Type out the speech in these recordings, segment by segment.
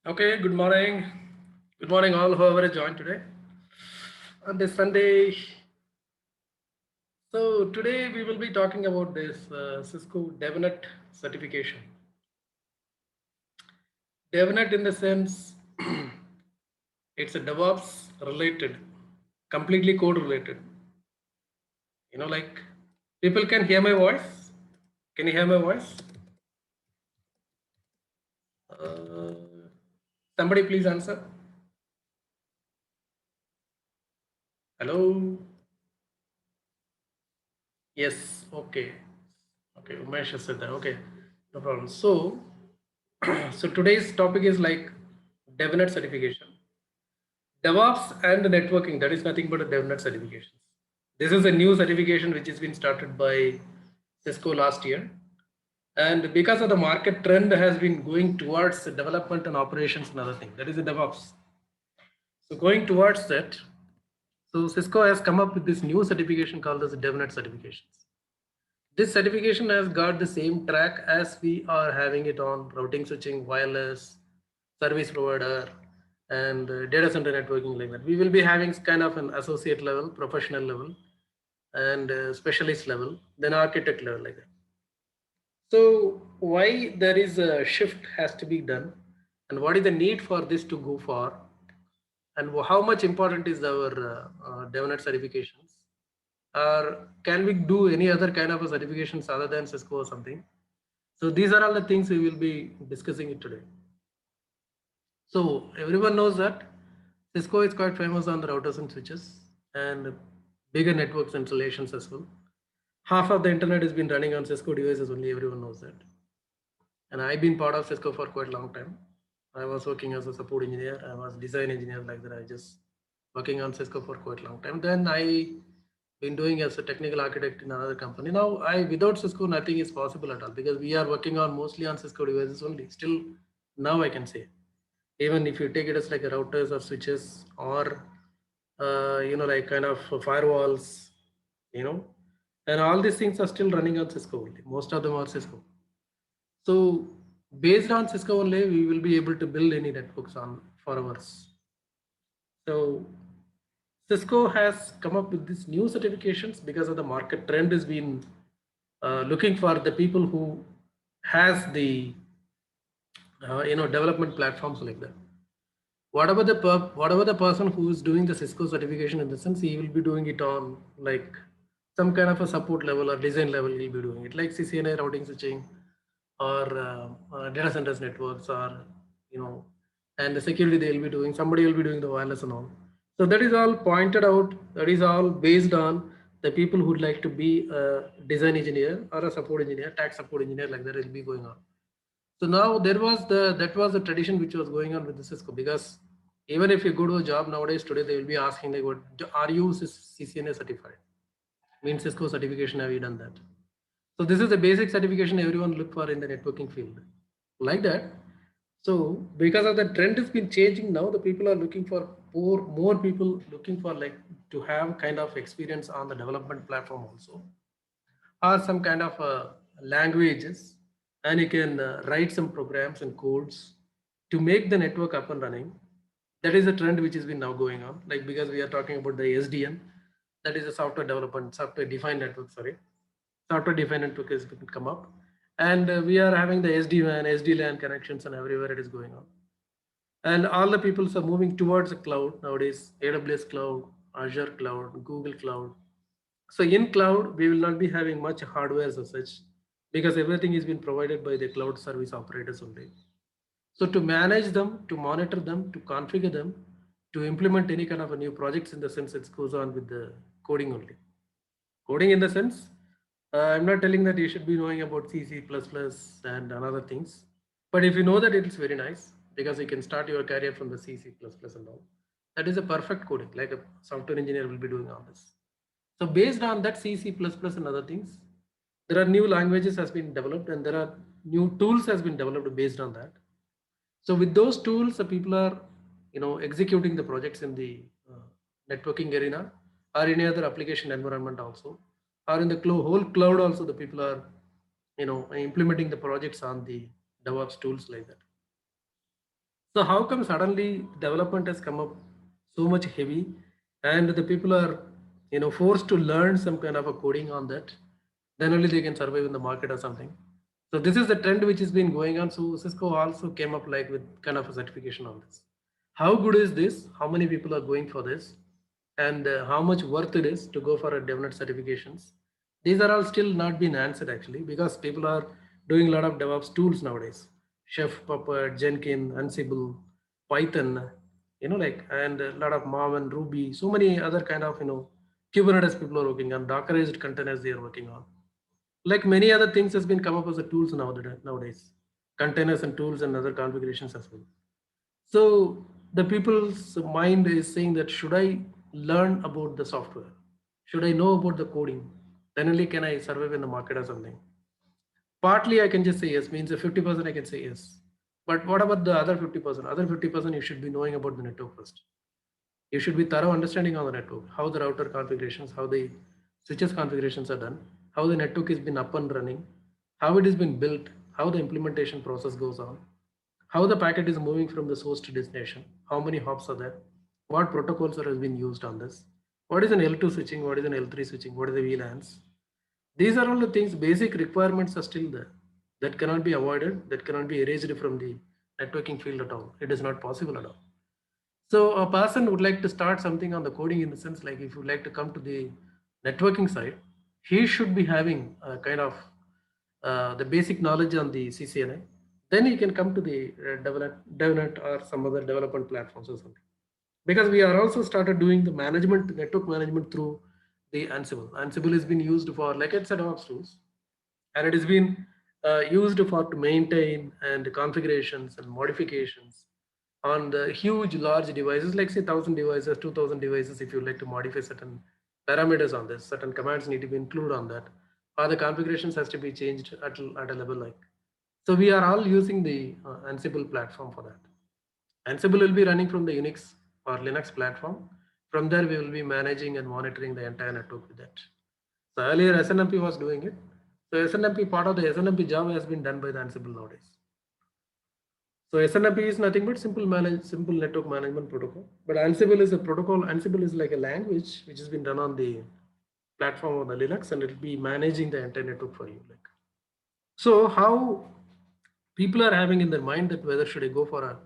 Okay, good morning. Good morning, all whoever has joined today on this Sunday. So, today we will be talking about this Cisco DevNet certification. DevNet, in the sense, it's a DevOps related, completely code related. Like people can hear my voice. Can you hear my voice? Uh, Somebody please answer. Hello? Yes, okay. Okay, Umesh has said that. Okay, no problem. So, so today's topic is like DevNet certification. DevOps and networking, that is nothing but a DevNet certifications. This is a new certification which has been started by Cisco last year. And because of the market trend has been going towards the development and operations and other thing, that is the DevOps. So going towards that, so Cisco has come up with this new certification called as DevNet certifications. This certification has got the same track as we are having it on routing, switching, wireless, service provider, and data center networking like that. We will be having kind of an associate level, professional level, and specialist level, then architect level like that. So why there is a shift has to be done, and what is the need for this to go for, and how much important is our DevNet certifications, or can we do any other kind of a certifications other than Cisco or something? So these are all the things we will be discussing it today. So everyone knows that Cisco is quite famous on the routers and switches and bigger networks installations as well. Half of the internet has been running on Cisco devices only, everyone knows that. And I've been part of Cisco for quite a long time. I was working as a support engineer, I was design engineer like that. I just working on Cisco for quite a long time. Then I been doing as a technical architect in another company. Now I without Cisco nothing is possible at all because we are working on mostly on Cisco devices only. Still now I can say even if you take it as like a routers or switches or like kind of firewalls, you know, and all these things are still running on Cisco only. Most of them are Cisco. So based on Cisco only, we will be able to build any networks on for ours. So Cisco has come up with these new certifications because of the market trend has been looking for the people who has the development platforms like that. Whatever the person who is doing the Cisco certification, in the sense he will be doing it on like some kind of a support level or design level. He'll be doing it like CCNA routing switching or data centers networks or and the security they'll be doing. Somebody will be doing the wireless and all. So that is all pointed out. That is all based on the people who'd like to be a design engineer or a support engineer, tax support engineer like that will be going on. So now that was the tradition which was going on with the Cisco because even if you go to a job nowadays today they will be asking like, what are you CCNA certified? Means Cisco certification, have you done that? So this is the basic certification everyone look for in the networking field like that. So because of the trend has been changing now, the people are looking for more people looking for like to have kind of experience on the development platform also or some kind of languages, and you can write some programs and codes to make the network up and running. That is a trend which has been now going on, like because we are talking about the SDN, that is a software development, software defined network, sorry, software defined network has come up, and we are having the SD-WAN, SD-LAN connections and everywhere it is going on. And all the people are moving towards the cloud nowadays, AWS cloud, Azure cloud, Google cloud. So in cloud, we will not be having much hardware as such because everything is being provided by the cloud service operators only. So to manage them, to monitor them, to configure them, to implement any kind of a new projects, in the sense it goes on with the coding only. Coding in the sense, I'm not telling that you should be knowing about C, C++ and another things. But if you know that, it's very nice because you can start your career from the C, C++ and all. That is a perfect coding, like a software engineer will be doing all this. So based on that C, C++ and other things, there are new languages has been developed and there are new tools has been developed based on that. So with those tools, the people are, executing the projects in the networking arena or any other application environment also, or in the whole cloud also, the people are, implementing the projects on the DevOps tools like that. So how come suddenly development has come up so much heavy, and the people are, forced to learn some kind of a coding on that? Then only they can survive in the market or something. So this is the trend which has been going on. So Cisco also came up like with kind of a certification on this. How good is this? How many people are going for this? And how much worth it is to go for a DevNet certifications? These are all still not been answered actually, because people are doing a lot of DevOps tools nowadays. Chef, Puppet, Jenkins, Ansible, Python, like, and a lot of Maven, Ruby, so many other kind of, Kubernetes people are working on, Dockerized containers they are working on. Like many other things has been come up as a tools nowadays, containers and tools and other configurations as well. So the people's mind is saying that should I learn about the software? Should I know about the coding? Then only can I survive in the market or something. Partly I can just say yes, means a 50% I can say yes. But what about the other 50%? Other 50% you should be knowing about the network first. You should be thorough understanding on the network, how the router configurations, how the switches configurations are done, how the network has been up and running, how it has been built, how the implementation process goes on, how the packet is moving from the source to destination, how many hops are there, what protocols are has been used on this, what is an L2 switching, what is an L3 switching, what is the VLANs. These are all the things, basic requirements are still there. That cannot be avoided, that cannot be erased from the networking field at all. It is not possible at all. So a person would like to start something on the coding in the sense like if you like to come to the networking side, he should be having a kind of the basic knowledge on the CCNA. Then he can come to the DevNet or some other development platforms or something. Because we are also started doing the management, network management through the Ansible. Ansible has been used for, like I said, DevOps tools, and it has been used for to maintain and configurations and modifications on the huge large devices, like say 1,000 devices, 2,000 devices. If you like to modify certain parameters on this, certain commands need to be included on that, or the configurations has to be changed at a level like. So we are all using the Ansible platform for that. Ansible will be running from the Unix or Linux platform. From there, we will be managing and monitoring the entire network with that. So earlier SNMP was doing it. So SNMP, part of the SNMP job has been done by the Ansible nowadays. So SNMP is nothing but simple network management protocol. But Ansible is a protocol. Ansible is like a language which has been done on the platform of the Linux, and it will be managing the entire network for you. Like, so how people are having in their mind that whether should I go for a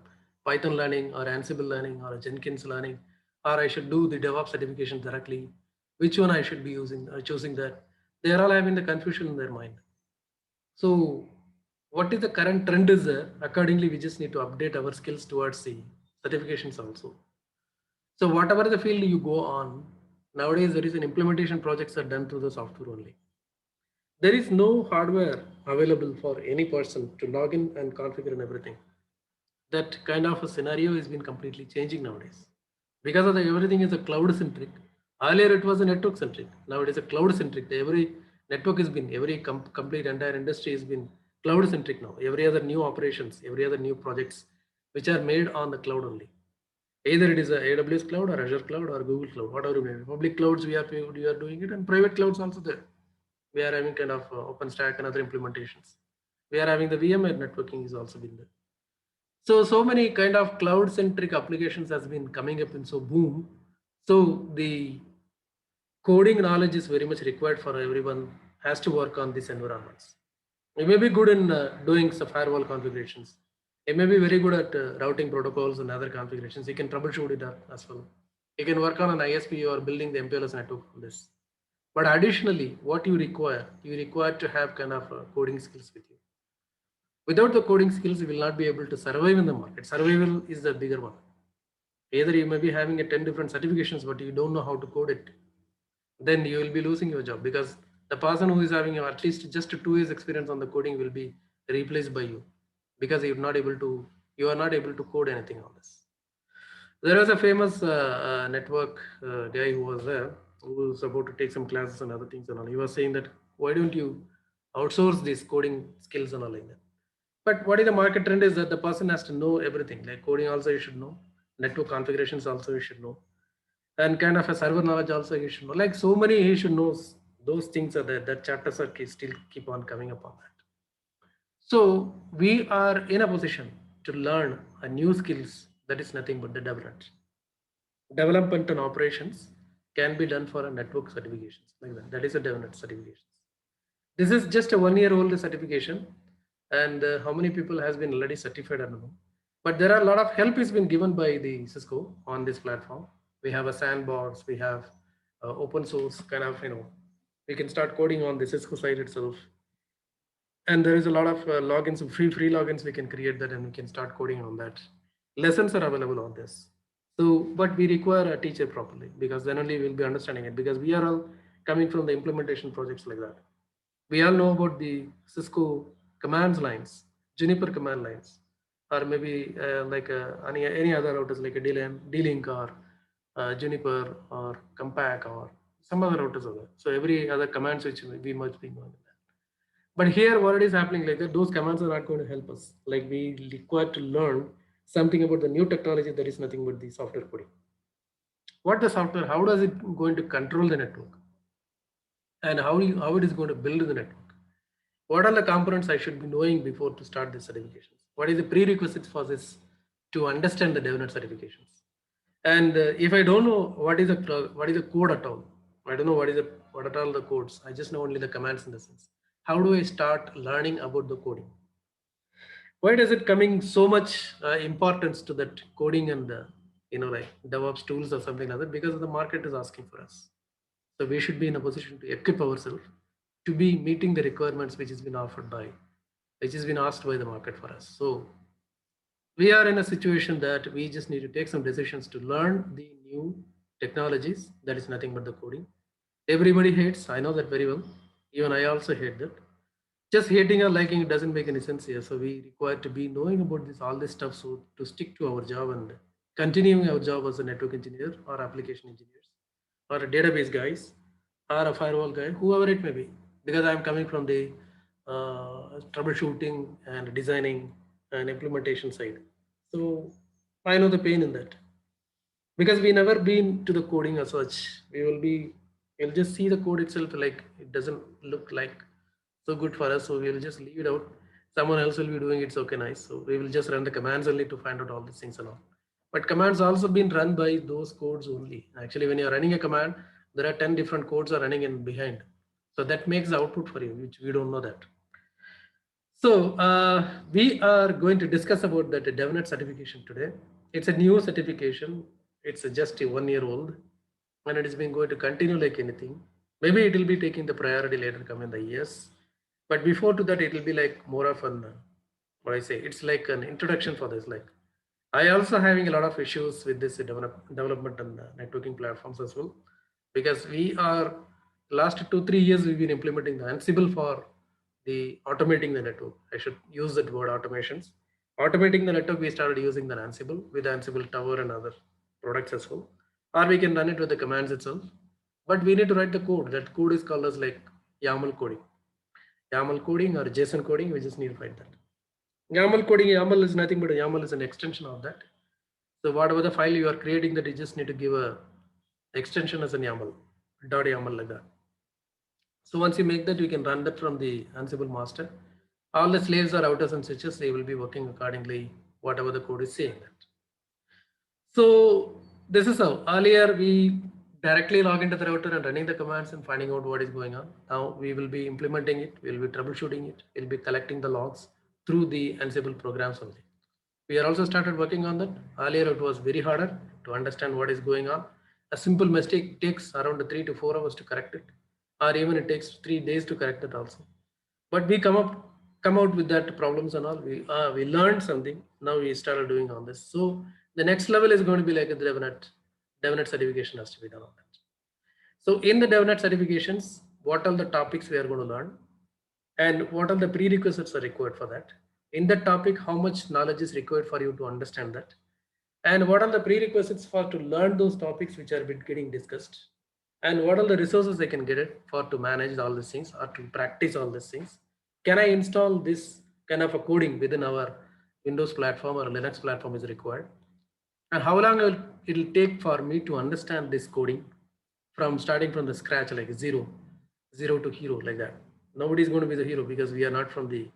Python learning or Ansible learning or a Jenkins learning, or I should do the DevOps certification directly, which one I should be using or choosing that. They are all having the confusion in their mind. So what is the current trend is there? Accordingly, we just need to update our skills towards the certifications also. So whatever the field you go on, nowadays there is an implementation projects are done through the software only. There is no hardware available for any person to log in and configure and everything. That kind of a scenario has been completely changing nowadays. Because of the everything is a cloud centric. Earlier it was a network centric. Now it is a cloud centric. Every network has been, every complete entire industry has been cloud centric now. Every other new operations, every other new projects which are made on the cloud only. Either it is a AWS cloud or Azure cloud or Google cloud, whatever you name it. Public clouds we are doing it, and private clouds also there. We are having kind of OpenStack and other implementations. We are having the VMware networking is also been there. So many kind of cloud centric applications has been coming up in so boom. So the coding knowledge is very much required for everyone has to work on these environments. You may be good in doing some firewall configurations. You may be very good at routing protocols and other configurations. You can troubleshoot it as well. You can work on an ISP or building the MPLS network on this. But additionally, what you require to have kind of coding skills with you. Without the coding skills, you will not be able to survive in the market. Survival is the bigger one. Either you may be having a 10 different certifications, but you don't know how to code it. Then you will be losing your job, because the person who is having at least just 2 years experience on the coding will be replaced by you, because you are not able to code anything on this. There was a famous network guy who was there, who was about to take some classes and other things and all. He was saying that why don't you outsource these coding skills and all like that. But what is the market trend is that the person has to know everything. Like coding also you should know, network configurations also you should know, and kind of a server knowledge also you should know. Like so many he should know. Those things are there. That chapters are still keep on coming up on that. So we are in a position to learn a new skills, that is nothing but the development. Development and operations can be done for a network certifications like that. That is a development certifications. This is just a 1 year old certification, and how many people has been already certified, I don't know. But there are a lot of help is been given by the Cisco on this platform. We have a sandbox, we have open source kind of, we can start coding on the Cisco side itself. And there is a lot of logins, free logins we can create that, and we can start coding on that. Lessons are available on this. So, but we require a teacher properly, because then only we'll be understanding it, because we are all coming from the implementation projects like that. We all know about the Cisco commands lines, Juniper command lines, or maybe like any other routers like a D-Link or Juniper or Compaq or some other routers are there. So every other command switch we must be knowing that. But here, what is happening like that, those commands are not going to help us. Like we require to learn something about the new technology that is nothing but the software coding. What the software, how does it going to control the network? And how it is going to build the network? What are the components I should be knowing before to start the certifications? What is the prerequisites for this to understand the DevNet certifications? And if I don't know what is the code at all, I don't know what are all the codes. I just know only the commands in the sense. How do I start learning about the coding? Why does it coming so much importance to that coding and like DevOps tools or something like that? Because the market is asking for us. So we should be in a position to equip ourselves to be meeting the requirements which has been which has been asked by the market for us. So we are in a situation that we just need to take some decisions to learn the new technologies. That is nothing but the coding. Everybody hates, I know that very well. Even I also hate that. Just hating or liking it doesn't make any sense here. So we require to be knowing about all this stuff, so to stick to our job and continuing our job as a network engineer or application engineers or a database guys or a firewall guy, whoever it may be, because I'm coming from the troubleshooting and designing and implementation side. So I know the pain in that, because we never been to the coding as such. We'll just see the code itself, like it doesn't look like so good for us, so we'll just leave it out. Someone else will be doing it's okay, nice, so we will just run the commands only to find out all these things and all. But commands also been run by those codes only. Actually, when you're running a command, there are 10 different codes are running in behind, so that makes the output for you, which we don't know that. So we are going to discuss about that DevNet certification today. It's a new certification. It's just a 1 year old, and it is been going to continue like anything. Maybe it will be taking the priority later come in the years, but before to that, it will be like more of an what I say. It's like an introduction for this. Like I also having a lot of issues with this development and networking platforms as well, because we are last 2-3 years we've been implementing the Ansible for the automating the network. I should use that word, automations. Automating the network, we started using the Ansible with Ansible Tower and other products as well. Or we can run it with the commands itself. But we need to write the code. That code is called as like YAML coding. YAML coding or JSON coding, we just need to write that. YAML coding, YAML is nothing but a YAML is an extension of that. So whatever the file you are creating, that you just need to give a extension as a YAML, .yaml like that. So once you make that, you can run that from the Ansible master. All the slaves are routers and switches. They will be working accordingly, whatever the code is saying that. So this is how earlier we directly log into the router and running the commands and finding out what is going on. Now we will be implementing it. We'll be troubleshooting it. We'll be collecting the logs through the Ansible programs only. We are also started working on that. Earlier it was very harder to understand what is going on. A simple mistake takes around 3 to 4 hours to correct it, or even it takes 3 days to correct it also. But we come out with that problems and all. We learned something. Now we started doing on this. So the next level is going to be like a DevNet certification has to be done on that. So in the DevNet certifications, what are the topics we are going to learn, and what are the prerequisites are required for that? In that topic, how much knowledge is required for you to understand that? And what are the prerequisites for to learn those topics which are getting discussed? And what are the resources I can get it for to manage all these things or to practice all these things? Can I install this kind of a coding within our Windows platform or Linux platform is required? And how long it will take for me to understand this coding from starting from the scratch, like zero to hero like that. Nobody is going to be the hero because we are not from the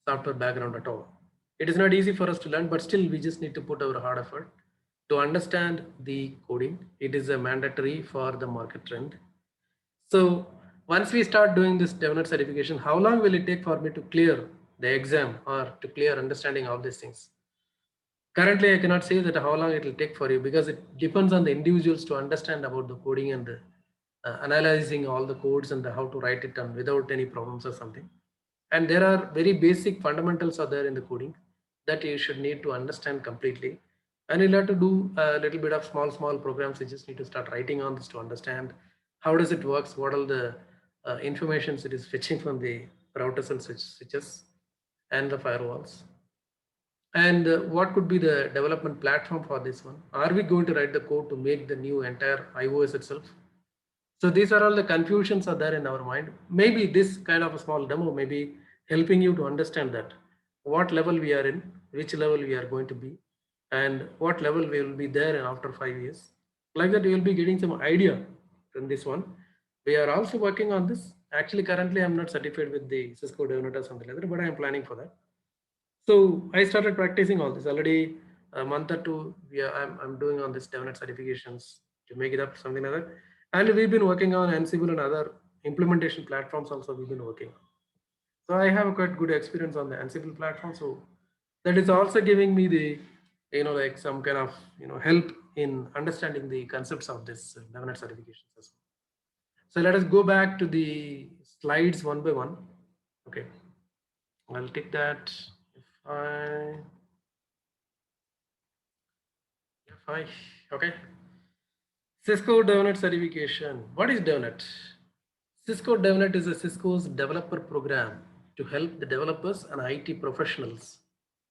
software background at all. It is not easy for us to learn, but still we just need to put our hard effort to understand the coding. It is a mandatory for the market trend. So once we start doing this DevNet certification, how long will it take for me to clear the exam or to clear understanding of these things? Currently, I cannot say that how long it will take for you, because it depends on the individuals to understand about the coding and analyzing all the codes and how to write it down without any problems or something. And there are very basic fundamentals are there in the coding that you should need to understand completely. And you'll have to do a little bit of small programs. You just need to start writing on this to understand how does it works, what all the informations it is fetching from the routers and switches and the firewalls. And what could be the development platform for this one? Are we going to write the code to make the new entire iOS itself? So these are all the confusions are there in our mind. Maybe this kind of a small demo may be helping you to understand that what level we are in, which level we are going to be, and what level we will be there after 5 years. Like that, you will be getting some idea from this one. We are also working on this. Actually, currently, I'm not certified with the Cisco DevNet or something like that, but I am planning for that. So I started practicing all this already a month or two. I'm doing on this DevNet certifications to make it up something like that. And we've been working on Ansible and other implementation platforms also we've been working on. So I have a quite good experience on the Ansible platform. So that is also giving me the, like some kind of, help in understanding the concepts of this DevNet certifications as well. So let us go back to the slides one by one. Okay. I'll take that. Okay. Cisco DevNet certification. What is DevNet? Cisco DevNet is a Cisco's developer program to help the developers and IT professionals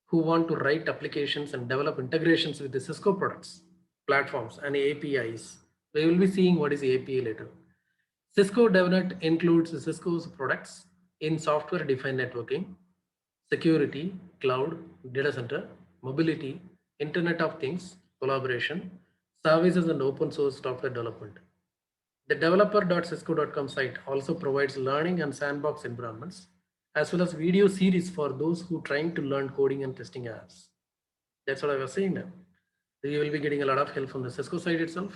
who want to write applications and develop integrations with the Cisco products, platforms, and APIs. We will be seeing what is the API later. Cisco DevNet includes Cisco's products in software-defined networking, security, cloud, data center, mobility, Internet of Things, collaboration, services, and open source software development. The developer.cisco.com site also provides learning and sandbox environments, as well as video series for those who are trying to learn coding and testing apps. That's what I was saying now. You will be getting a lot of help from the Cisco side itself.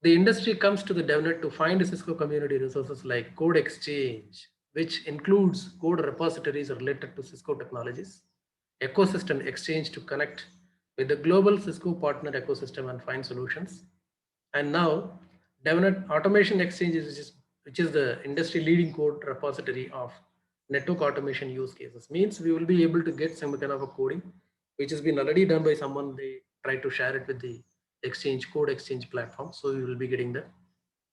The industry comes to the DevNet to find Cisco community resources like Code Exchange, which includes code repositories related to Cisco technologies, Ecosystem Exchange to connect with the global Cisco partner ecosystem and find solutions. And now DevNet Automation Exchange, which is the industry leading code repository of network automation use cases. Means we will be able to get some kind of a coding which has been already done by someone. They try to share it with the exchange code exchange platform. So we will be getting that.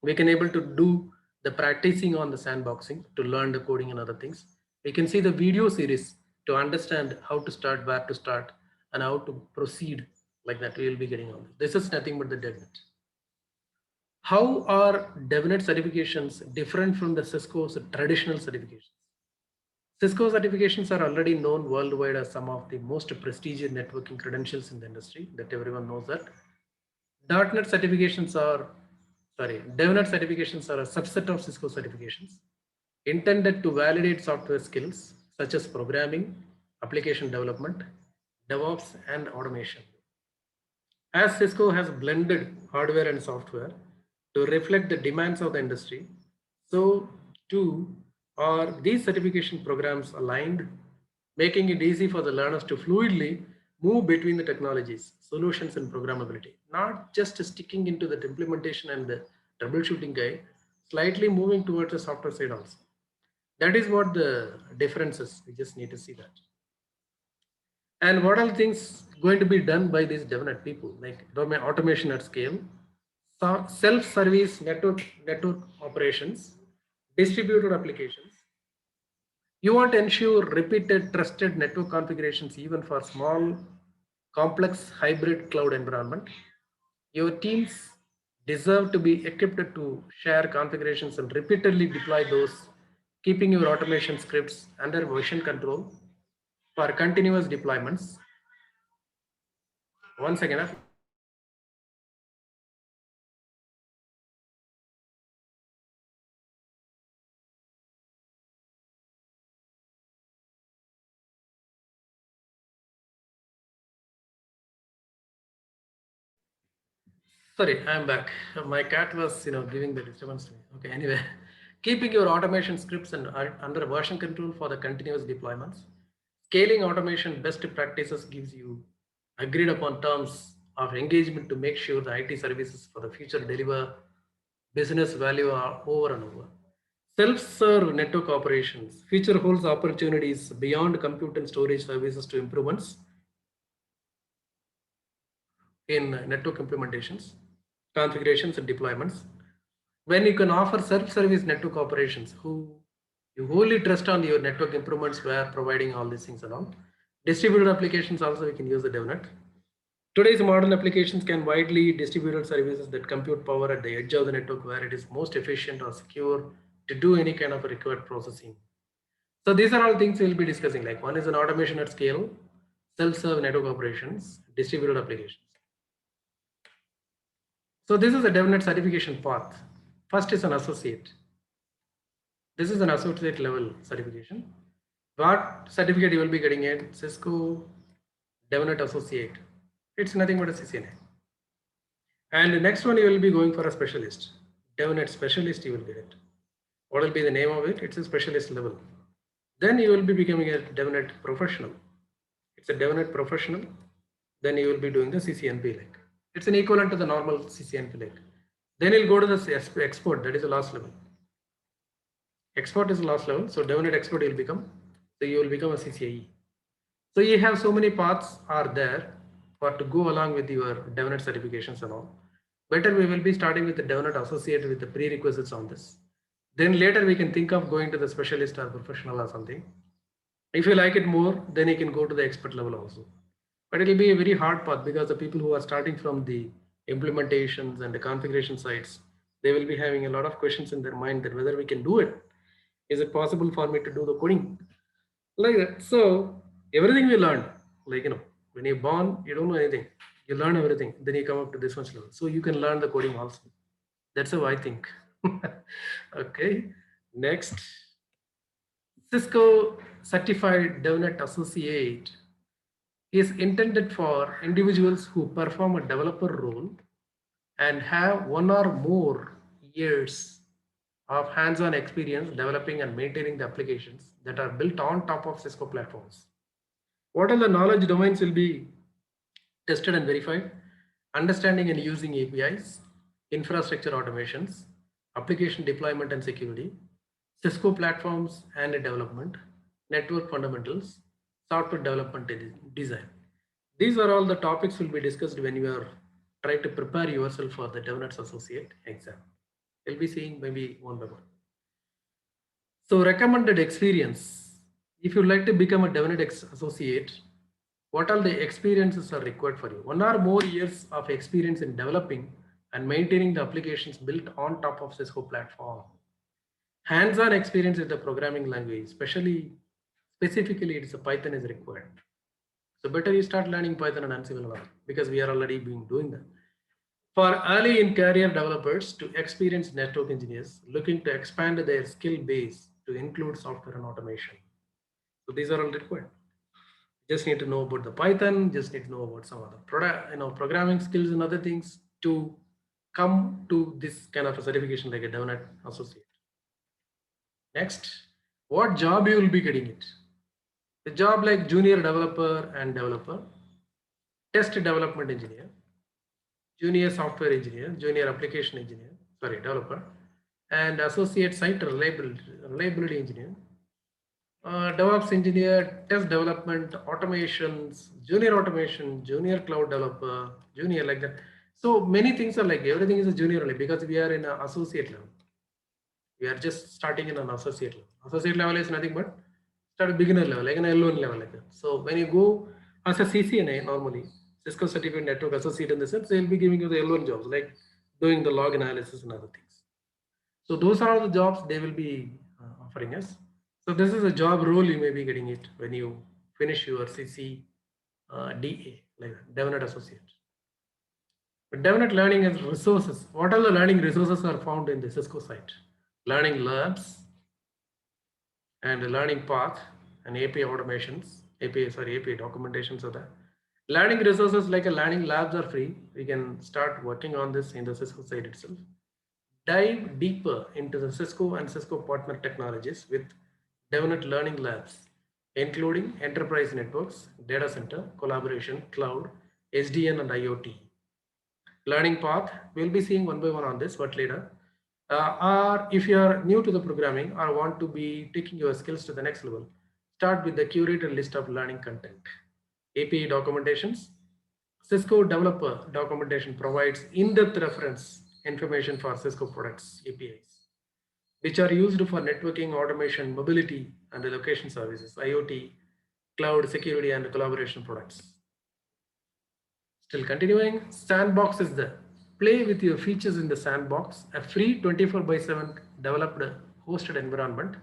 We can able to do the practicing on the sandboxing to learn the coding and other things. We can see the video series to understand how to start, where to start, and how to proceed like that. We will be getting on this. This is nothing but the DevNet. How are DevNet certifications different from the Cisco's traditional certifications? Cisco certifications are already known worldwide as some of the most prestigious networking credentials in the industry, that everyone knows that. .NET certifications are, DevNet certifications are a subset of Cisco certifications intended to validate software skills such as programming, application development, DevOps, and automation. As Cisco has blended hardware and software to reflect the demands of the industry, so too are these certification programs aligned, making it easy for the learners to fluidly move between the technologies, solutions, and programmability, not just sticking into the implementation and the troubleshooting guy, slightly moving towards the software side also. That is what the difference is. We just need to see that. And what are things going to be done by these DevNet people, like automation at scale, self-service network operations, distributed applications. You want to ensure repeated trusted network configurations even for small, complex hybrid cloud environment. Your teams deserve to be equipped to share configurations and repeatedly deploy those, keeping your automation scripts under version control for continuous deployments. Once again, Sorry, I'm back. My cat was, giving the disturbance to me. Okay, anyway, keeping your automation scripts under version control for the continuous deployments. Scaling automation best practices gives you agreed upon terms of engagement to make sure the IT services for the future deliver business value are over and over. Self-serve network operations. Future holds opportunities beyond compute and storage services to improvements in network implementations, configurations, and deployments. When you can offer self-service network operations, who you wholly trust on your network improvements where providing all these things around. Distributed applications also, we can use the DevNet. Today's modern applications can widely distributed services that compute power at the edge of the network where it is most efficient or secure to do any kind of a required processing. So these are all things we'll be discussing. Like one is an automation at scale, self-serve network operations, distributed applications. So this is a DevNet certification path. First is an associate. This is an associate level certification. What certificate you will be getting at Cisco DevNet Associate. It's nothing but a CCNA. And the next one you will be going for a specialist. DevNet specialist you will get it. What will be the name of it? It's a specialist level. Then you will be becoming a DevNet professional. It's a DevNet professional. Then you will be doing the CCNP like. It's an equivalent to the normal CCNP like. Then you'll go to the expert, that is the last level. Expert is the last level. So DevNet expert you will become. So you will become a CCIE. So you have so many paths are there for to go along with your DevNet certifications and all. Better we will be starting with the DevNet associate with the prerequisites on this. Then later we can think of going to the specialist or professional or something. If you like it more, then you can go to the expert level also. But it will be a very hard path because the people who are starting from the implementations and the configuration sites, they will be having a lot of questions in their mind that whether we can do it. Is it possible for me to do the coding? Like that. So everything we learn, like, when you're born, you don't know anything. You learn everything. Then you come up to this much level. So you can learn the coding also. That's how I think. Okay. Next, Cisco Certified DevNet Associate is intended for individuals who perform a developer role and have one or more years of hands-on experience developing and maintaining the applications that are built on top of Cisco platforms. What are the knowledge domains will be tested and verified? Understanding and using APIs, infrastructure automations, application deployment and security, Cisco platforms and development, network fundamentals, software development design. These are all the topics will be discussed when you are trying to prepare yourself for the DevNet Associate exam. We'll be seeing maybe one by one. So recommended experience. If you'd like to become a DevNet Associate, what all the experiences are required for you? 1 or more years of experience in developing and maintaining the applications built on top of Cisco platform. Hands-on experience with the programming language, specifically it's a Python is required. So better you start learning Python and Ansible because we are already doing that. For early in career developers to experienced network engineers looking to expand their skill base to include software and automation. So these are all required. Just need to know about the Python, just need to know about some other programming skills and other things to come to this kind of a certification like a DevNet Associate. Next, what job you will be getting it? The job like junior developer and developer, test development engineer, junior software engineer, junior application engineer, developer, and associate site reliability engineer, DevOps engineer, test development, automations, junior cloud developer, junior like that. So many things are like everything is a junior only because we are in an associate level. We are just starting in an associate level. Associate level is nothing but start a beginner level, like an L1 level like that. So when you go as a CCNA normally, Cisco Certified Network Associate in the sense, they'll be giving you the L1 jobs like doing the log analysis and other things. So those are the jobs they will be offering us. So this is a job role you may be getting it when you finish your CC DA, like DevNet Associate. But DevNet learning and resources. What are the learning resources are found in the Cisco site? Learning labs and learning path and API automations, API documentations are there. Learning resources like a learning labs are free. We can start working on this in the Cisco side itself. Dive deeper into the Cisco and Cisco partner technologies with DevNet Learning Labs, including enterprise networks, data center, collaboration, cloud, SDN, and IoT. Learning path, we'll be seeing one by one on this, but later. Or if you are new to the programming or want to be taking your skills to the next level, start with the curated list of learning content. API documentations. Cisco developer documentation provides in-depth reference information for Cisco products APIs, which are used for networking, automation, mobility, and location services, IoT, cloud security, and collaboration products. Still continuing, Sandbox is the play with your features in the sandbox, a free 24/7 developed hosted environment,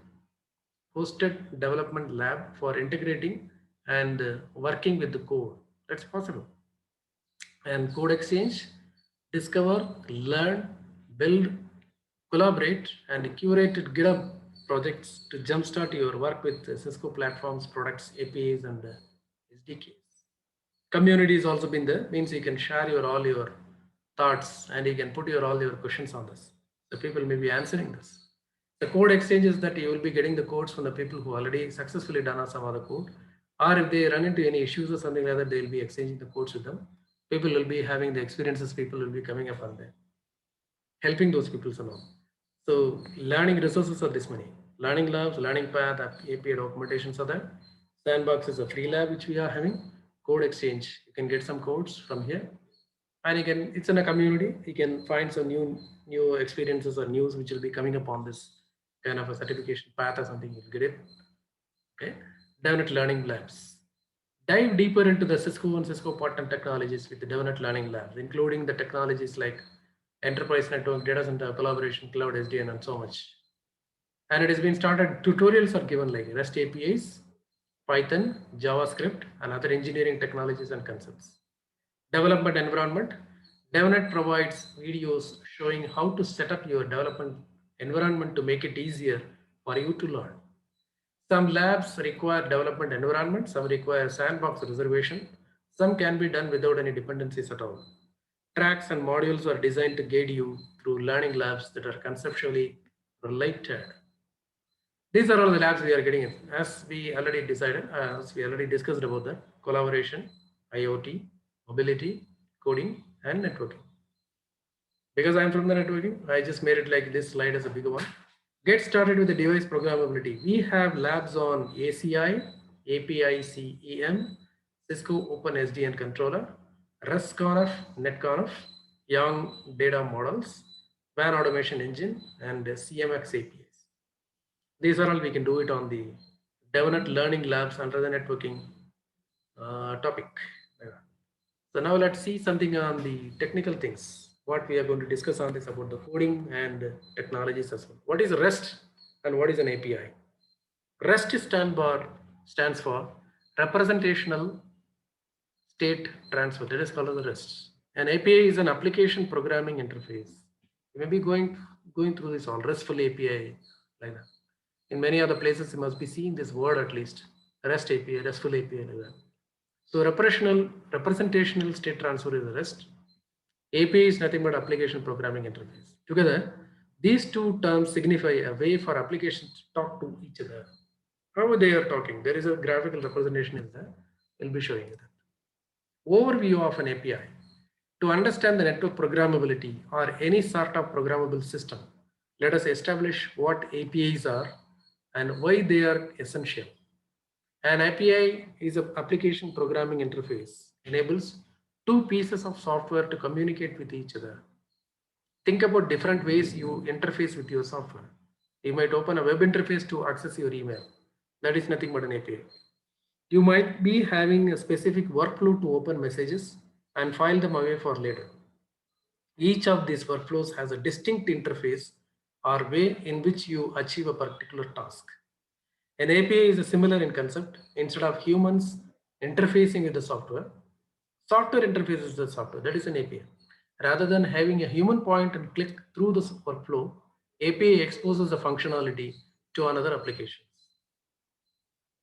hosted development lab for integrating and working with the code. That's possible. And code exchange, discover, learn, build, collaborate, and curated GitHub projects to jumpstart your work with Cisco platforms, products, APIs, and SDKs. Community has also been there, means you can share your all your thoughts and you can put your all your questions on this. The people may be answering this. The code exchange is that you will be getting the codes from the people who already successfully done some other code, or if they run into any issues or something like that, they will be exchanging the codes with them. People will be having the experiences, people will be coming up on there, helping those people somehow. So learning resources are this many. Learning labs, learning path, API documentations are there. Sandbox is a free lab which we are having. Code exchange, you can get some codes from here, and you can, it's in a community, you can find some new experiences or news which will be coming up on this kind of a certification path or something, you'll get it. Okay, DevNet Learning Labs. Dive deeper into the Cisco and Cisco partner technologies with the DevNet Learning Labs, including the technologies like enterprise network, data center, collaboration, cloud, SDN, and so much. And it has been started, tutorials are given like REST APIs, Python, JavaScript, and other engineering technologies and concepts. Development environment. DevNet provides videos showing how to set up your development environment to make it easier for you to learn. Some labs require development environment, some require sandbox reservation, some can be done without any dependencies at all. Tracks and modules are designed to guide you through learning labs that are conceptually related. These are all the labs we are getting in. As we already decided, as we already discussed about the collaboration, IoT, mobility, coding, and networking. Because I'm from the networking, I just made it like this slide as a bigger one. Get started with the device programmability. We have labs on ACI, API CEM, Cisco Open SDN controller, RESTconf, NetConf, Young data models, WAN automation engine, and CMX APIs. These are all we can do it on the DevNet Learning Labs under the networking topic. So now let's see something on the technical things. What we are going to discuss on this about the coding and technologies as well. What is REST and what is an API? REST stands for representational state transfer. That is called as the REST. An API is an application programming interface. You may be going through this all RESTful API like that. In many other places, you must be seeing this word at least. REST API, RESTful API like that. So representational state transfer is the REST. API is nothing but application programming interface. Together, these two terms signify a way for applications to talk to each other. How they are talking? There is a graphical representation in there. We'll be showing you that. Overview of an API. To understand the network programmability or any sort of programmable system, let us establish what APIs are and why they are essential. An API is an application programming interface, enables two pieces of software to communicate with each other. Think about different ways you interface with your software. You might open a web interface to access your email. That is nothing but an API. You might be having a specific workflow to open messages and file them away for later. Each of these workflows has a distinct interface or way in which you achieve a particular task. An API is similar in concept. Instead of humans interfacing with the software interfaces with the software. That is an API. Rather than having a human point and click through the workflow, API exposes the functionality to another application.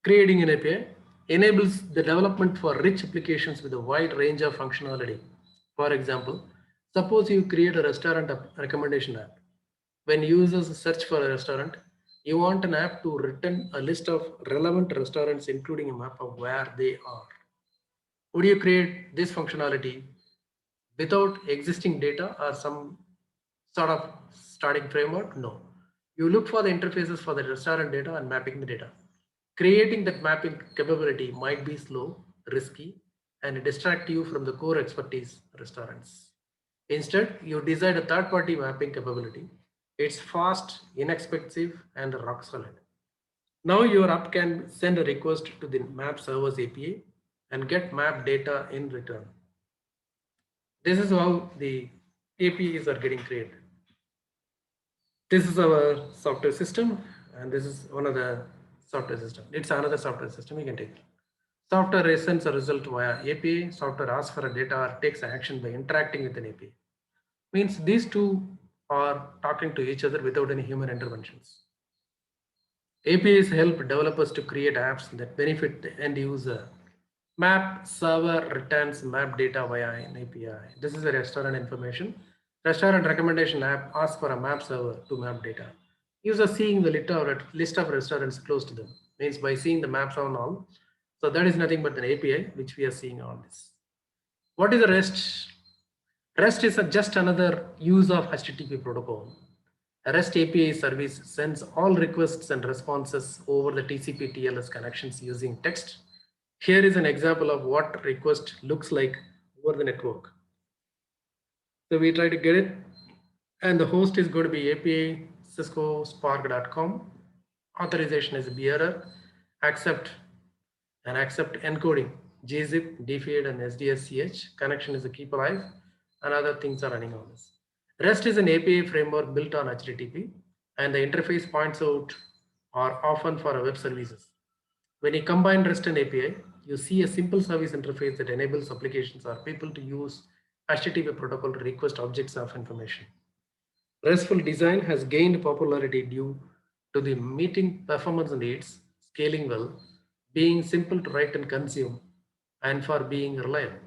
Creating an API. enables the development for rich applications with a wide range of functionality. For example, suppose you create a restaurant recommendation app. When users search for a restaurant, you want an app to return a list of relevant restaurants, including a map of where they are. Would you create this functionality without existing data or some sort of starting framework? No. You look for the interfaces for the restaurant data and mapping the data. Creating that mapping capability might be slow, risky, and distract you from the core expertise restaurants. Instead, you design a third-party mapping capability. It's fast, inexpensive, and rock solid. Now your app can send a request to the map servers API and get map data in return. This is how the APIs are getting created. This is our software system, and this is one of the software system. It's another software system you can take. Software sends a result via API. Software asks for a data or takes action by interacting with an API. Means these two are talking to each other without any human interventions. APIs help developers to create apps that benefit the end user. Map server returns map data via an API. This is the restaurant information. Restaurant recommendation app asks for a map server to map data. Users seeing the list of restaurants close to them, means by seeing the maps on all. So that is nothing but an API which we are seeing on this. What is the REST? REST is just another use of HTTP protocol. A REST API service sends all requests and responses over the TCP TLS connections using text. Here is an example of what request looks like over the network. So we try to get it, and the host is going to be API Cisco Spark.com. Authorization is bearer, accept encoding, gzip, dfeed, and SDSCH. Connection is a keep alive, and other things are running on this. REST is an API framework built on HTTP, and the interface points out are often for web services. When you combine REST and API, you see a simple service interface that enables applications or people to use HTTP protocol to request objects of information. RESTful design has gained popularity due to the meeting performance needs, scaling well, being simple to write and consume, and for being reliable.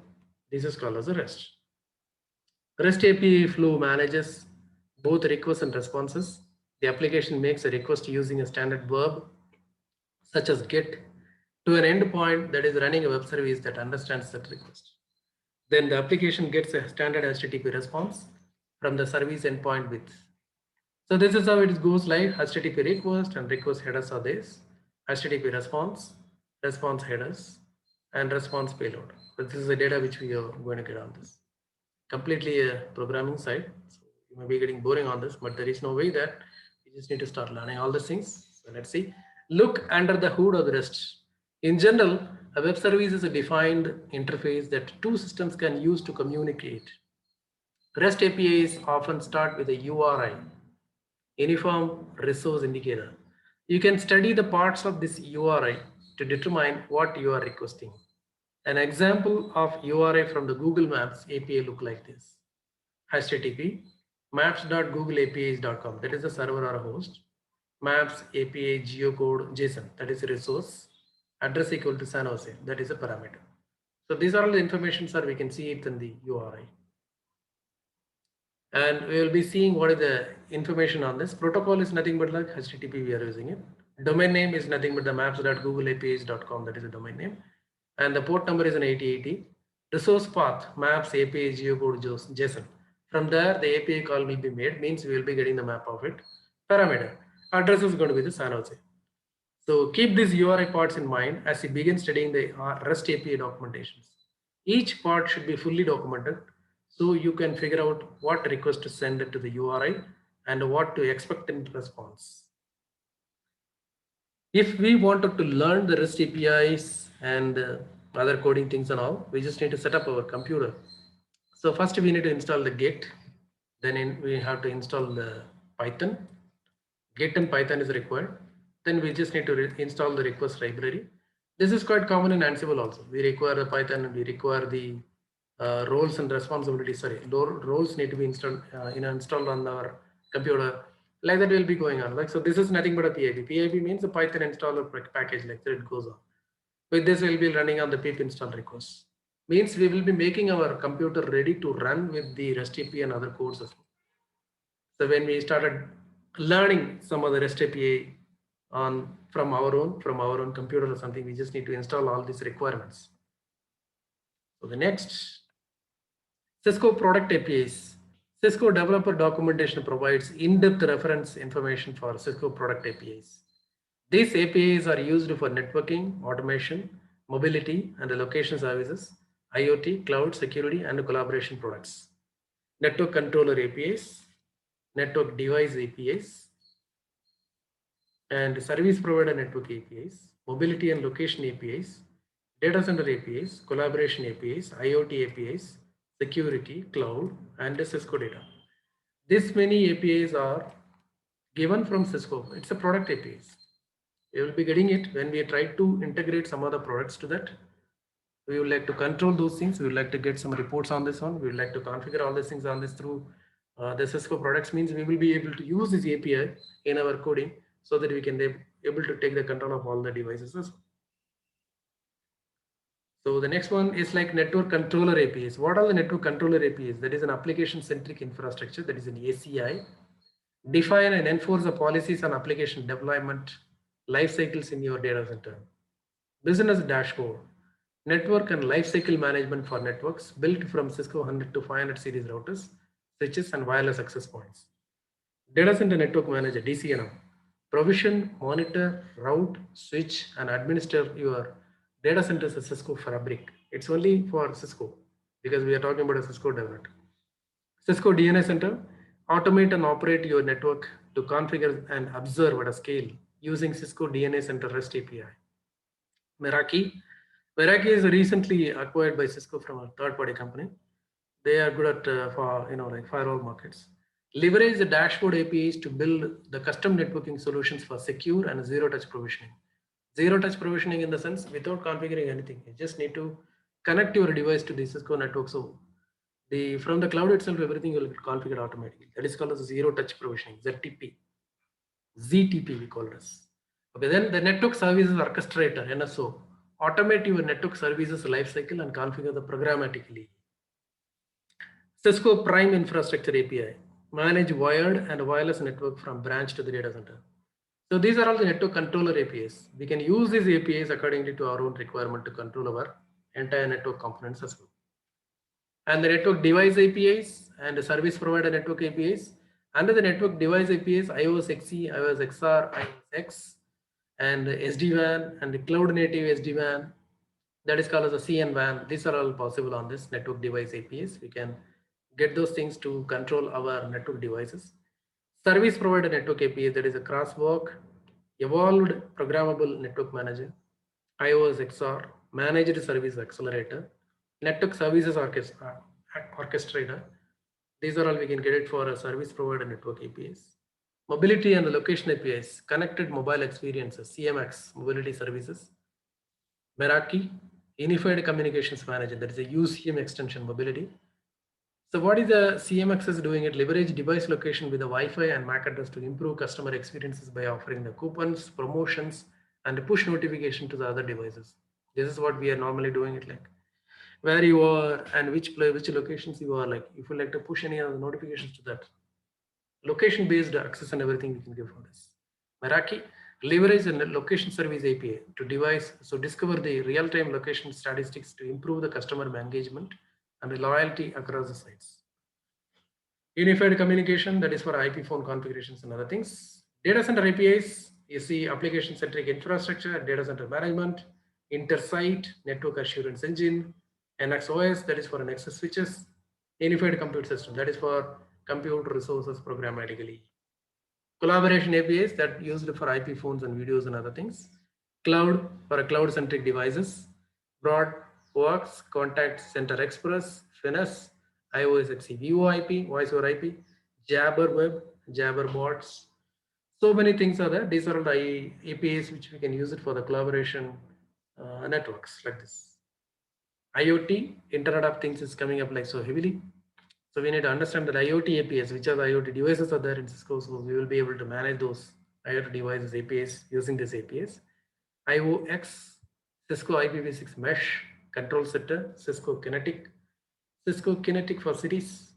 This is called as a REST. REST API flow manages both requests and responses. The application makes a request using a standard verb, such as GET, to an endpoint that is running a web service that understands that request. Then the application gets a standard HTTP response from the service endpoint with. So this is how it goes live. HTTP request and request headers are this. HTTP response, response headers, and response payload. But this is the data which we are going to get on this. Completely a programming side. So you may be getting boring on this, but there is no way that you just need to start learning all these things. So let's see. Look under the hood of the REST. In general, a web service is a defined interface that two systems can use to communicate. REST APIs often start with a URI, Uniform Resource Indicator. You can study the parts of this URI to determine what you are requesting. An example of URI from the Google Maps API look like this. HTTP maps.googleapis.com, that is a server or a host. Maps API geocode JSON, that is a resource. Address equal to San Jose, that is a parameter. So these are all the information, sir. We can see it in the URI. And we will be seeing what is the information on this. Protocol is nothing but like HTTP, we are using it. Domain name is nothing but the maps.googleapis.com, that is a domain name. And the port number is an 8080. Resource path, maps API geocode JSON. From there, the API call will be made, means we will be getting the map of it. Parameter, address is going to be the San Jose. So keep these URI parts in mind as you begin studying the REST API documentations. Each part should be fully documented so you can figure out what request to send to the URI and what to expect in response. If we wanted to learn the REST APIs and other coding things and all, we just need to set up our computer. So first we need to install the Git, then we have to install the Python. Git and Python is required. Then we just need to install the request library. This is quite common in Ansible also. We require the Python, we require the roles and responsibilities. Sorry, roles need to be installed installed on our computer. Like that will be going on. Like so, this is nothing but a PIB. PIB means a Python installer package. Like that it goes on. With this, we'll be running on the pip install request. Means we will be making our computer ready to run with the REST API and other codes as well. So when we started learning some of the REST API from our own computer or something, we just need to install all these requirements. So the next, Cisco product APIs. Cisco developer documentation provides in-depth reference information for Cisco product APIs. These APIs are used for networking, automation, mobility, and location services, IoT, cloud, security, and collaboration products. Network controller APIs, network device APIs, and service provider network APIs, mobility and location APIs, data center APIs, collaboration APIs, IoT APIs, security, cloud, and Cisco data. This many APIs are given from Cisco. It's a product APIs. You will be getting it when we try to integrate some other products to that. We would like to control those things. We would like to get some reports on this one. We would like to configure all these things on this through the Cisco products. Means we will be able to use this API in our coding so that we can be able to take the control of all the devices as well. So the next one is like network controller APIs. What are the network controller APIs? That is an application centric infrastructure, that is an ACI. Define and enforce the policies and application deployment life cycles in your data center. Business dashboard, network and lifecycle management for networks built from Cisco 100 to 500 series routers, switches, and wireless access points. Data center network manager, DCNM, provision, monitor, route, switch, and administer your data centers as Cisco Fabric. It's only for Cisco because we are talking about a Cisco development. Cisco DNS Center, automate and operate your network to configure and observe at a scale using Cisco DNS Center REST API. Meraki. Meraki is recently acquired by Cisco from a third-party company. They are good at for like firewall markets. Leverage the dashboard APIs to build the custom networking solutions for secure and zero-touch provisioning. Zero-touch provisioning in the sense without configuring anything. You just need to connect your device to the Cisco network. So from the cloud itself, everything will be configured automatically. That is called as zero-touch provisioning, ZTP. ZTP we call this. Okay, then the network services orchestrator, NSO, automate your network services lifecycle and configure the programmatically. Cisco Prime Infrastructure API, manage wired and wireless network from branch to the data center. So these are all the network controller APIs. We can use these APIs accordingly to our own requirement to control our entire network components as well. And the network device APIs and the service provider network APIs. Under the network device APIs, iOS XE, iOS XR, iOS X, and SD-WAN and the cloud native SD-WAN, that is called as a CN-WAN. These are all possible on this network device APIs. We can get those things to control our network devices. Service provider network API, that is a crosswalk, evolved programmable network manager, iOS XR, managed service accelerator, network services orchestrator. These are all we can get it for a service provider network APIs. Mobility and the location APIs, connected mobile experiences, CMX, mobility services. Meraki, unified communications manager, that is a UCM extension mobility. So what is the CMX is doing? It leverage device location with the Wi-Fi and MAC address to improve customer experiences by offering the coupons, promotions, and push notification to the other devices. This is what we are normally doing it like. Where you are and which locations you are, like if you like to push any other notifications to that. Location based access and everything we can give for this. Meraki, leverage and location service API to device, so discover the real-time location statistics to improve the customer engagement and the loyalty across the sites. Unified communication, that is for IP phone configurations and other things. Data center APIs, you see application centric infrastructure, data center management, Intersite, network assurance engine, NXOS, that is for Nexus switches, unified compute system, that is for compute resources programmatically. Collaboration APIs that used for IP phones and videos and other things. Cloud for cloud-centric devices. BroadWorks, Contact Center Express, Finesse, iOS XE, VoIP, Voice over IP, Jabber Web, Jabber Bots. So many things are there. These are the APIs which we can use it for the collaboration networks like this. IoT, Internet of Things is coming up like so heavily. So we need to understand that IoT APIs, which are the IoT devices are there in Cisco, so we will be able to manage those IoT devices APIs using these APIs. IOX, Cisco IPv6 mesh, control center, Cisco Kinetic for cities,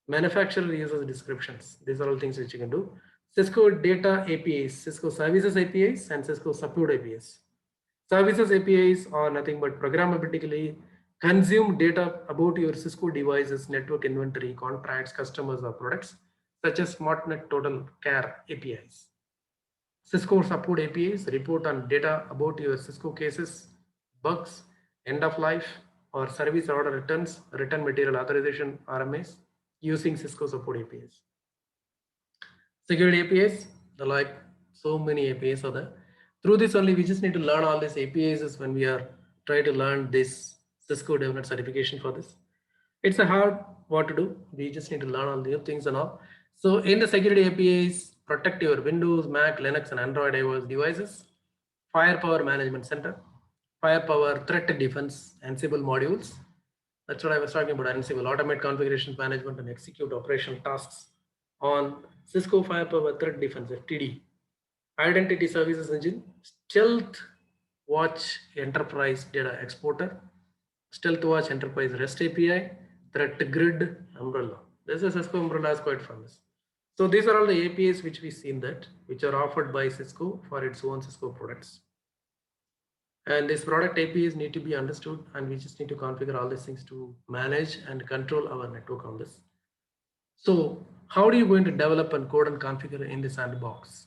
manufacturer uses descriptions. These are all things which you can do. Cisco data APIs, Cisco services APIs, and Cisco support APIs. Services APIs are nothing but programmatically consume data about your Cisco devices, network inventory, contracts, customers, or products, such as SmartNet Total Care APIs. Cisco support APIs report on data about your Cisco cases, bugs, end of life, or service order returns, return material authorization RMAs using Cisco support APIs. Security APIs, like so many APIs are there. Through this only, we just need to learn all these APIs when we are trying to learn this Cisco DevNet certification for this. It's a hard what to do. We just need to learn all new things and all. So in the security APIs, protect your Windows, Mac, Linux, and Android iOS devices. Firepower Management Center, Firepower Threat Defense, Ansible modules. That's what I was talking about. Ansible automate configuration management and execute operation tasks on Cisco Firepower Threat Defense (FTD). Identity Services Engine, Stealth Watch Enterprise Data Exporter, Stealth Watch Enterprise REST API, Threat Grid, Umbrella. This is Cisco Umbrella is quite famous. So these are all the APIs which we seen that, which are offered by Cisco for its own Cisco products. And these product APIs need to be understood, and we just need to configure all these things to manage and control our network on this. So how are you going to develop and code and configure in the sandbox?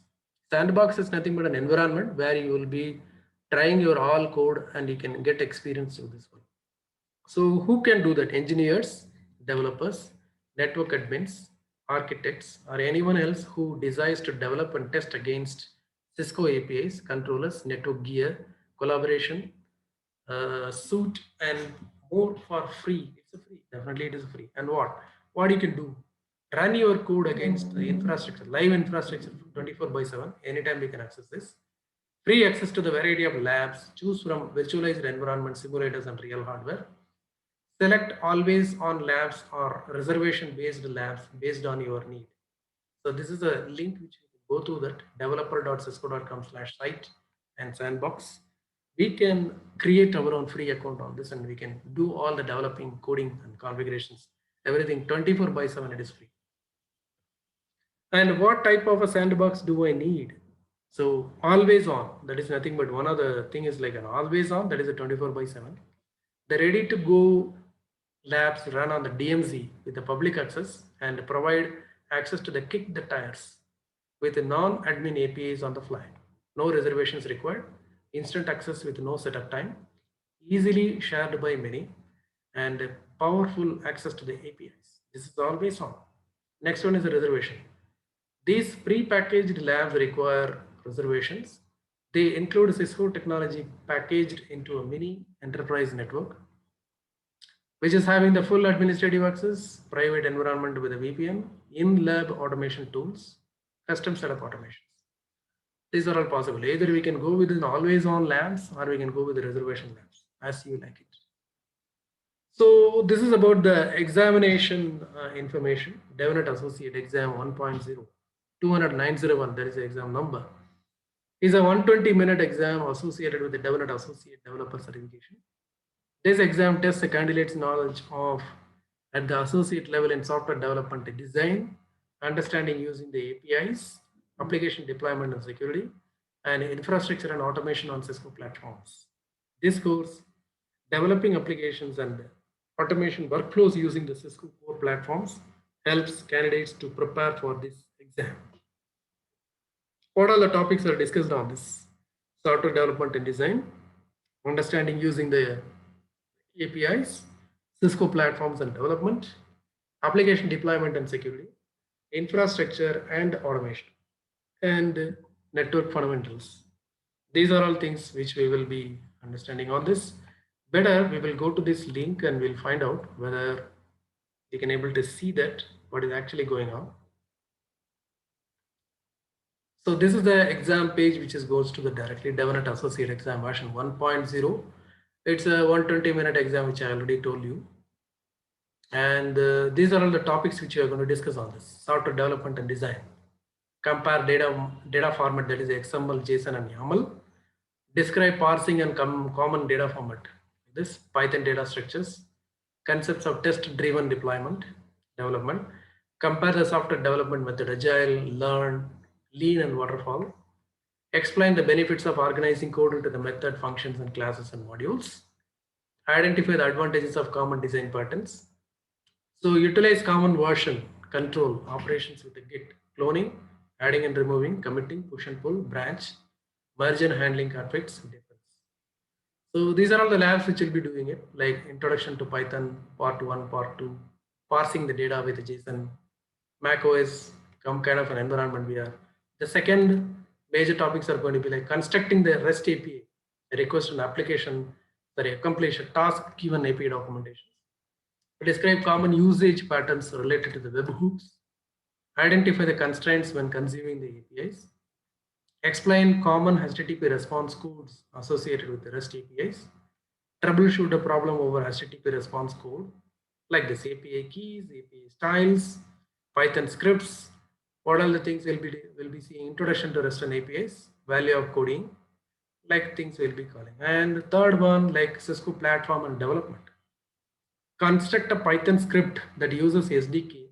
Sandbox is nothing but an environment where you will be trying your all code and you can get experience with this one. So who can do that? Engineers, developers, network admins, architects, or anyone else who desires to develop and test against Cisco APIs, controllers, network gear, collaboration, suite, and more for free. It's a free, definitely it is free. And what you can do? Run your code against the infrastructure, live infrastructure 24/7. Anytime we can access this. Free access to the variety of labs, choose from virtualized environment simulators and real hardware. Select always on labs or reservation based labs based on your need. So this is a link which you can go to that developer.cisco.com/site and sandbox. We can create our own free account on this and we can do all the developing, coding and configurations, everything 24/7, it is free. And what type of a sandbox do I need? So always on, that is nothing but one of the thing is like an always on, that is a 24/7. The ready to go labs run on the DMZ with the public access and provide access to the kick the tires with the non-admin APIs on the fly. No reservations required, instant access with no setup time, easily shared by many, and powerful access to the APIs. This is always on. Next one is a reservation. These pre-packaged labs require reservations. They include Cisco technology packaged into a mini enterprise network, which is having the full administrative access, private environment with a VPN, in-lab automation tools, custom setup automations. These are all possible. Either we can go with an always-on labs or we can go with the reservation labs, as you like it. So this is about the examination information. DevNet Associate Exam 1.0, 20901, that is the exam number, is a 120-minute exam associated with the DevNet Associate Developer Certification. This exam tests the candidate's knowledge of at the associate level in software development and design, understanding using the APIs, application deployment and security, and infrastructure and automation on Cisco platforms. This course, developing applications and automation workflows using the Cisco core platforms, helps candidates to prepare for this exam. What all the topics are discussed on this? Software development and design, understanding using the APIs, Cisco platforms and development, application deployment and security, infrastructure and automation, and network fundamentals. These are all things which we will be understanding on this. Better, we will go to this link and we'll find out whether you can able to see that what is actually going on. So this is the exam page which goes to the directly DevNet Associate Exam version 1.0. It's a 120-minute exam which I already told you. And these are all the topics which we are going to discuss on this. Software development and design. Compare data format, that is XML, JSON and YAML. Describe parsing and common data format. This Python data structures, concepts of test-driven deployment, development, compare the software development method, agile, learn, lean, and waterfall. Explain the benefits of organizing code into the method, functions, and classes and modules. Identify the advantages of common design patterns. So utilize common version, control, operations with the Git, cloning, adding and removing, committing, push and pull, branch, merge and handling conflicts, difference. So these are all the labs which will be doing it, like introduction to Python, part 1, part 2, parsing the data with JSON, Mac OS, some kind of an environment we are. The second major topics are going to be like constructing the REST API, a request and application, sorry, accomplish a task given API documentation. Describe common usage patterns related to the webhooks, identify the constraints when consuming the APIs, explain common HTTP response codes associated with the REST APIs, troubleshoot a problem over HTTP response code, like this API keys, API styles, Python scripts. What are the things we'll be seeing? Introduction to REST and APIs, value of coding, like things we'll be calling. And the third one, like Cisco platform and development. Construct a Python script that uses SDK.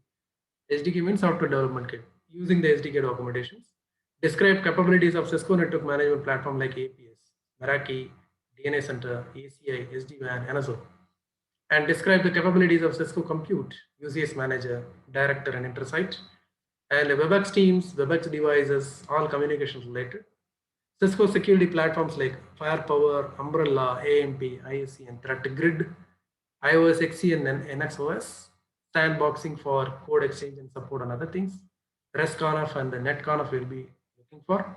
SDK means software development kit. Using the SDK documentations. Describe capabilities of Cisco network management platform like APS, Meraki, DNA Center, ACI, SD-WAN, NSO. And describe the capabilities of Cisco Compute, UCS Manager, Director, and Intersite. And WebEx teams, WebEx devices, all communications related. Cisco security platforms like Firepower, Umbrella, AMP, ISC, and Threat Grid, iOS XE and NXOS, sandboxing for code exchange and support and other things. RESTConf and the NetConf will be looking for.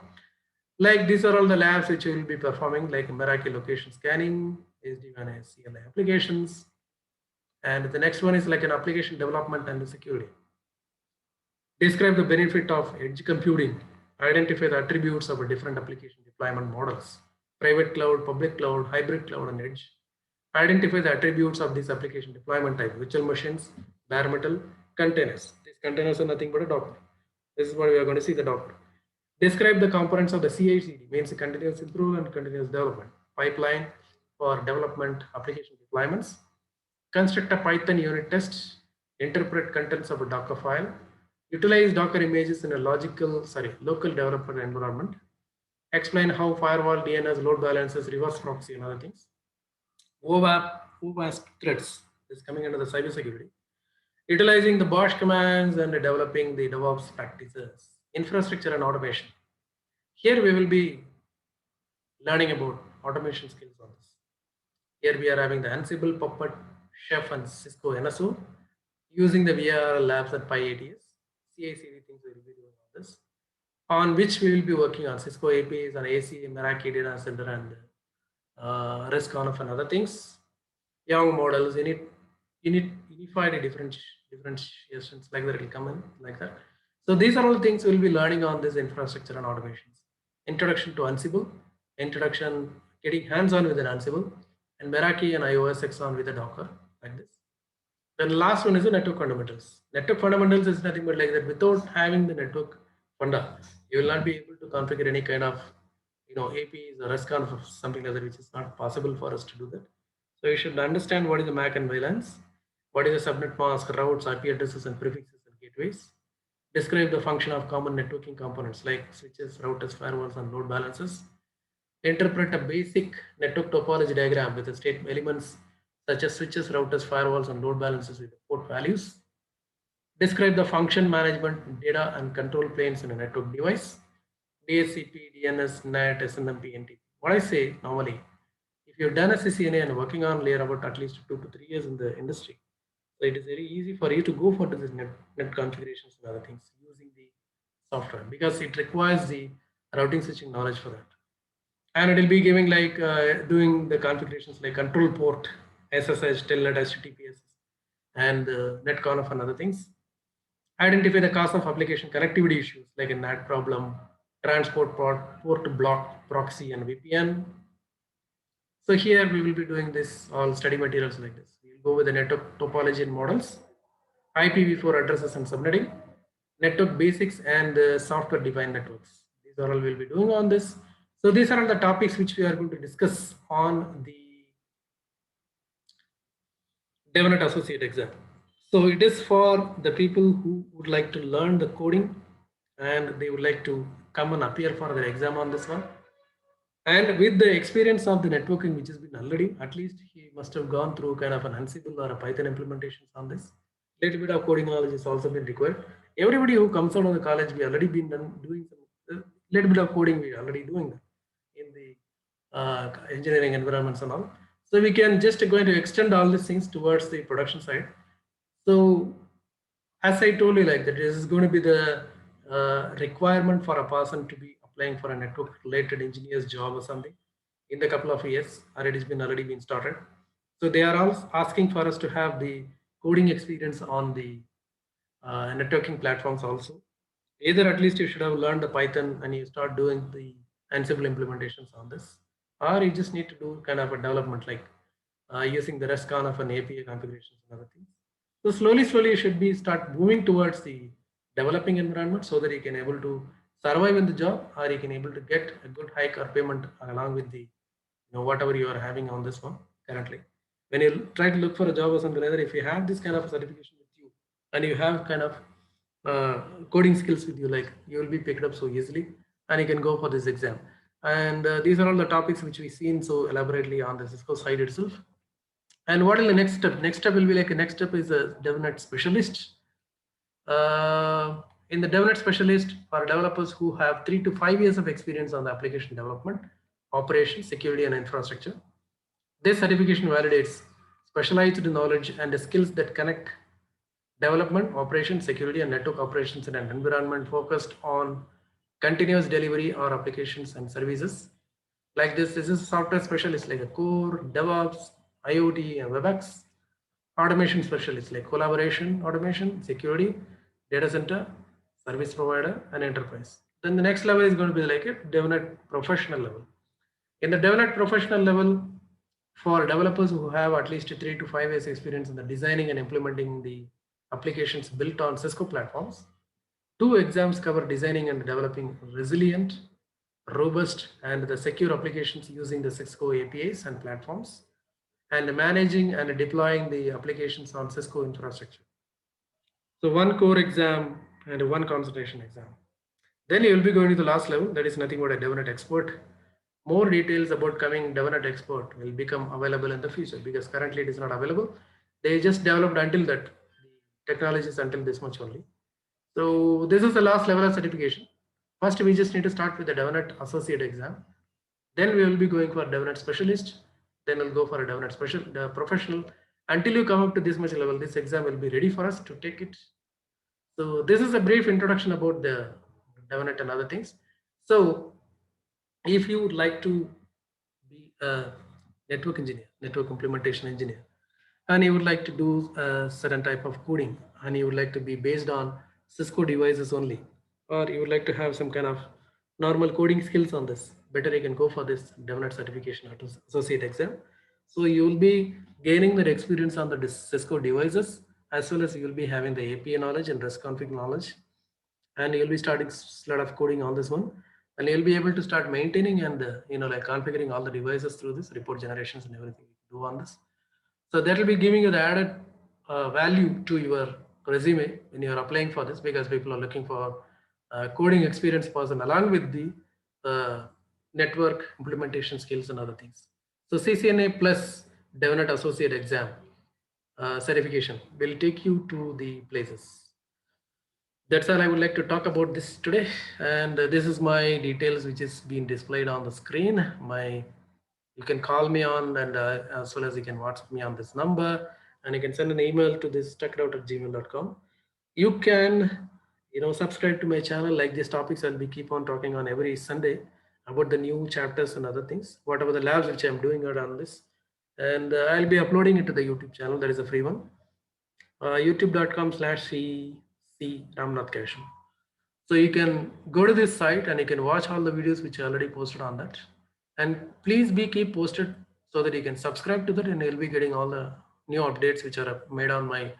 Like these are all the labs which you will be performing, like Meraki location scanning, SD-WAN and CLI applications. And the next one is like an application development and security. Describe the benefit of edge computing. Identify the attributes of a different application deployment models. Private cloud, public cloud, hybrid cloud, and edge. Identify the attributes of this application deployment type, virtual machines, bare metal, containers. These containers are nothing but a Docker. This is what we are going to see the Docker. Describe the components of the CI/CD, means continuous improvement and continuous development. Pipeline for development application deployments. Construct a Python unit test. Interpret contents of a Docker file. Utilize Docker images in a local developer environment. Explain how firewall, DNS, load balancers, reverse proxy, and other things. OWASP threats is coming under the cybersecurity. Utilizing the BOSH commands and developing the DevOps practices, infrastructure and automation. Here we will be learning about automation skills on this. Here we are having the Ansible, Puppet, Chef, and Cisco NSO, using the VRL labs and PyATS. CI/CD things we will be doing on this, on which we will be working on Cisco APIs and AC, Meraki Data Center, and RESTConf and other things. Young models, unified differentiations, like that it will come in like that. So these are all things we'll be learning on this infrastructure and automations. Introduction to Ansible, introduction, getting hands-on with an Ansible, and Meraki and iOS X on with the Docker, like this. Then last one is the network fundamentals. Network fundamentals is nothing but like that. Without having the network funda, you will not be able to configure any kind of APIs or RESTConf or something like that, which is not possible for us to do that. So you should understand what is the MAC and VLANs, what is the subnet mask, routes, IP addresses, and prefixes and gateways. Describe the function of common networking components like switches, routers, firewalls, and load balancers. Interpret a basic network topology diagram with the state elements such as switches, routers, firewalls, and load balancers with port values. Describe the function management, data, and control planes in a network device. DHCP, DNS, NAT, SNMP, NTP. What I say normally, if you've done a CCNA and working on layer about at least 2 to 3 years in the industry, so it is very easy for you to go for this net configurations and other things using the software, because it requires the routing switching knowledge for that. And it will be giving like doing the configurations like control port, SSH, Telnet, HTTPS, and NetConf and other things. Identify the cause of application connectivity issues like a NAT problem, transport port block, proxy, and VPN. So here we will be doing this all study materials like this. We will go with the network topology and models, IPv4 addresses and subnetting, network basics, and software defined networks. These are all we'll be doing on this. So these are all the topics which we are going to discuss on the DevNet Associate exam. So it is for the people who would like to learn the coding and they would like to come and appear for their exam on this one. And with the experience of the networking, which has been already, at least he must have gone through kind of an Ansible or a Python implementations on this. Little bit of coding knowledge has also been required. Everybody who comes out of the college, we already been doing some little bit of coding. We already doing that in the engineering environments and all. So we can just going to extend all these things towards the production side. So as I told you, like that, this is going to be the requirement for a person to be applying for a network related engineer's job or something in the couple of years, or it has been already been started. So they are all asking for us to have the coding experience on the networking platforms also. Either at least you should have learned the Python and you start doing the Ansible implementations on this, or you just need to do kind of a development like using the REST kind of an API configurations and other things. So slowly you should be start moving towards the developing environment so that you can able to survive in the job, or you can able to get a good hike or payment along with the whatever you are having on this one currently. When you try to look for a job or something like that, if you have this kind of certification with you and you have kind of coding skills with you, like you will be picked up so easily and you can go for this exam. And these are all the topics which we've seen so elaborately on the Cisco side itself. And what is the next step? Next step will be like a next step is a DevNet specialist. In the DevNet specialist for developers who have 3 to 5 years of experience on the application development, operations, security, and infrastructure. This certification validates specialized knowledge and the skills that connect development, operations, security, and network operations in an environment focused on continuous delivery or applications and services. Like this is software specialist like a core, DevOps, IoT, and WebEx. Automation specialists like collaboration, automation, security, data center, service provider, and enterprise. Then the next level is going to be like a DevNet professional level. In the DevNet professional level, for developers who have at least 3 to 5 years experience in the designing and implementing the applications built on Cisco platforms, 2 exams cover designing and developing resilient, robust, and the secure applications using the Cisco APIs and platforms, and managing and deploying the applications on Cisco infrastructure. So one core exam and one concentration exam. Then you will be going to the last level, that is nothing but a DevNet expert. More details about coming DevNet expert will become available in the future because currently it is not available. They just developed until that, the technology is until this much only. So this is the last level of certification. First, we just need to start with the DevNet associate exam. Then we will be going for DevNet specialist. Then we'll go for a DevNet special professional. Until you come up to this much level, this exam will be ready for us to take it. So this is a brief introduction about the DevNet and other things. So if you would like to be a network engineer, network implementation engineer, and you would like to do a certain type of coding, and you would like to be based on Cisco devices only, or you would like to have some kind of normal coding skills on this, better you can go for this DevNet certification or associate exam. So you will be gaining that experience on the Cisco devices, as well as you will be having the API knowledge and REST config knowledge, and you'll be starting a lot of coding on this one, and you'll be able to start maintaining and like configuring all the devices through this report generations and everything you do on this. So that will be giving you the added value to your resume when you are applying for this, because people are looking for coding experience person along with the network implementation skills and other things. So CCNA plus DevNet associate exam certification will take you to the places. That's all I would like to talk about this today. And this is my details which is being displayed on the screen. You can call me on, and as well as you can WhatsApp me on this number, and you can send an email to this techroute@gmail.com. You can subscribe to my channel. Like these topics I'll be keep on talking on every Sunday about the new chapters and other things, whatever the labs which I'm doing on this. And I'll be uploading it to the YouTube channel. That is a free one. youtube.com/CC Ramnath Keshav. So you can go to this site and you can watch all the videos which I already posted on that. And please keep posted so that you can subscribe to that, and you'll be getting all the new updates which are made on my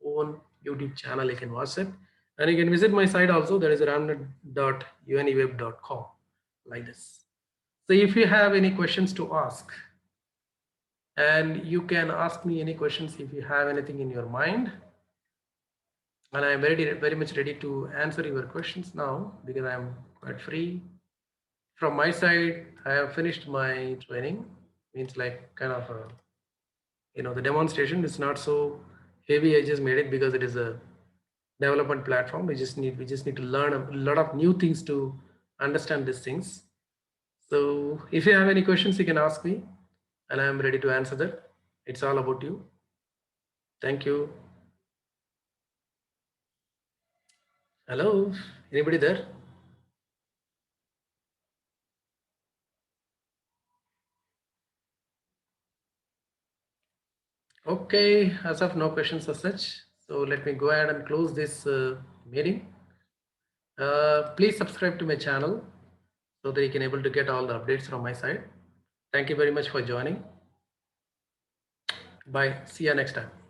own YouTube channel. You can watch it, and you can visit my site also. That is ramnath.uniweb.com, like this. So if you have any questions to ask, and you can ask me any questions if you have anything in your mind, and I'm very much ready to answer your questions now because I'm quite free. From my side, I have finished my training. Means like kind of the demonstration is not so heavy. I just made it because it is a development platform. We just need to learn a lot of new things to understand these things. So if you have any questions, you can ask me, and I am ready to answer that. It's all about you. Thank you. Hello, anybody there? Okay, as of no questions as such. So let me go ahead and close this meeting. Please subscribe to my channel so that you can able to get all the updates from my side. Thank you very much for joining. Bye. See you next time.